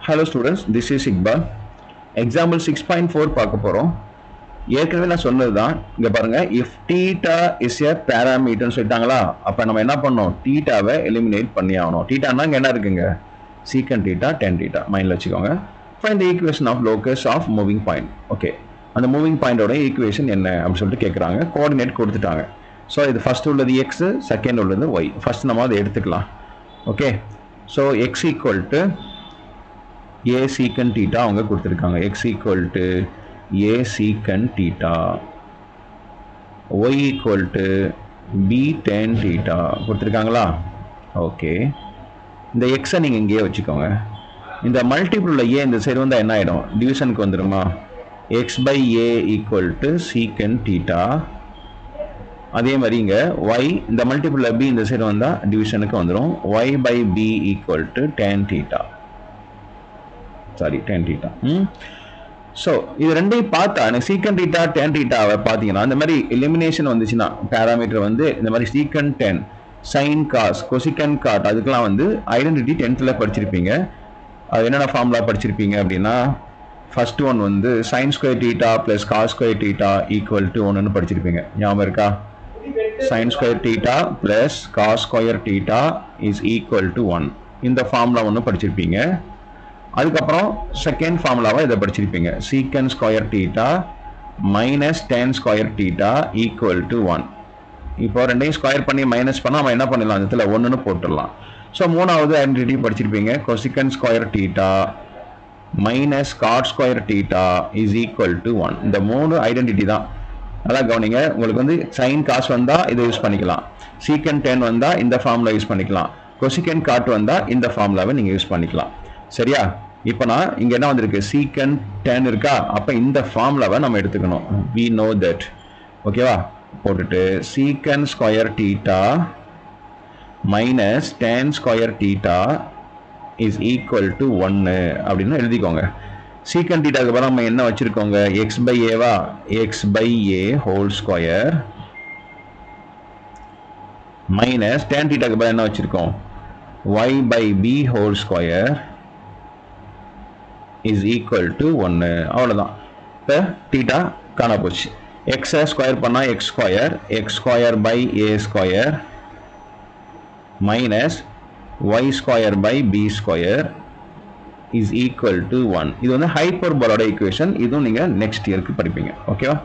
Hello students, this is Iqbal. Example 6.4 பார்க்க போறோம். ஏற்கனவே நான் சொன்னதுதான். இங்க பாருங்க, if theta is a parameter சொல்லிட்டாங்களா, அப்ப நம்ம என்ன பண்ணோம்? thetaவை eliminate பண்ணி ஆகணும். thetaனா இங்க என்ன இருக்குங்க? secant theta, tan theta. மைண்ட்ல வச்சுக்கோங்க. Find the equation of locus of moving point. Okay. அந்த moving point ஓட equation என்ன அப்படி சொல்லிட்டு கேக்குறாங்க. கோஆர்டினேட் கொடுத்துட்டாங்க. So இது first உள்ளது x, second உள்ளது y. First நம்ம அதை எடுத்துக்கலாம். Okay. So x equal to a secant theta அவங்க கொடுத்திருக்காங்க. x equal to a secant theta, y equal to b tan theta கொடுத்திருக்காங்களா? ஓகே, இந்த x நீங்க இங்கேயே வச்சுக்கோங்க. இந்த மல்டிபிள் உள்ள a இந்த சைடு வந்தா என்ன ஆயிடும்? டிவிஷனுக்கு வந்துருமா? x by a equal to secant theta. அதே மாதிரி இங்க y இந்த மல்டிபிள் b இந்த சைடு வந்தா டிவிஷனுக்கு வந்துரும். y by b equal to tan theta. tan theta. So இது ரெண்டையும் பார்த்தா எனக்கு secant theta tan thetaவை பார்த்தீங்கன்னா இந்த மாதிரி எலிமினேஷன் வந்துச்சுன்னா பாராமீட்டர் வந்து இந்த மாதிரி secant tan sin cos cosecant cot அதுக்கெல்லாம் வந்து ஐடென்டிட்டி 10th படிச்சிருப்பீங்க. அது என்னென்ன ஃபார்முலா படிச்சிருப்பீங்க அப்படின்னா ஃபர்ஸ்ட் ஒன் வந்து sin square theta plus cos square theta equal to 1ன்னு படிச்சிருப்பீங்க. ஞாபகம் இருக்கா? sin square theta plus cos square theta is equal to 1. இந்த ஃபார்முலா ஒன்று படிச்சிருப்பீங்க. அதுக்கப்புறம் செகண்ட் ஃபார்முலாவை இதை படிச்சிருப்பீங்க. secant square theta minus tan square theta equal to 1. இப்போ ரெண்டையும் ஸ்கொயர் பண்ணி மைனஸ் பண்ணால் நம்ம என்ன பண்ணிடலாம்? அந்த இடத்துல 1ன்னு போட்டுடலாம். ஸோ மூணாவது ஐடென்டிட்டி படிச்சிருப்பீங்க. cosecant square theta minus cot square theta is equal to 1. இந்த மூணு ஐடென்டிட்டி தான். நல்லா கவனிங்க. உங்களுக்கு வந்து sin cos வந்தால் இதை யூஸ் பண்ணிக்கலாம். secant tan வந்தால் இந்த ஃபார்முலா யூஸ் பண்ணிக்கலாம். cosecant cot வந்தால் இந்த ஃபார்முலாவை நீங்கள் யூஸ் பண்ணிக்கலாம். சரியா? இப்போ நான் இங்க என்ன வந்திருக்கு? secant tan இருக்கா? அப்ப இந்த ஃபார்முலாவை நம்ம எடுத்துக்கணும். we know that. ஓகேவா? போட்டுட்டு secant square theta minus tan square theta is equal to 1 அப்படின்னு எழுதிக்கோங்க. secant theta க்கு பதிலா நம்ம என்ன வச்சிருக்கோங்க? x by a வா? x by a whole square minus tan theta க்கு பதிலா என்ன வச்சிருக்கோம்? y by b whole square is equal to 1. அவ்வளவுதான். இப்போ theta காண போச்சு. x ஸ்கொயர் பண்ணா x square by a square minus y square by b square is equal to 1. இது வந்து ஹைப்பர்போலோட ஈக்குவேஷன். இதுவும் நீங்க நெக்ஸ்ட் இயருக்கு படிப்பீங்க. ஓகேவா?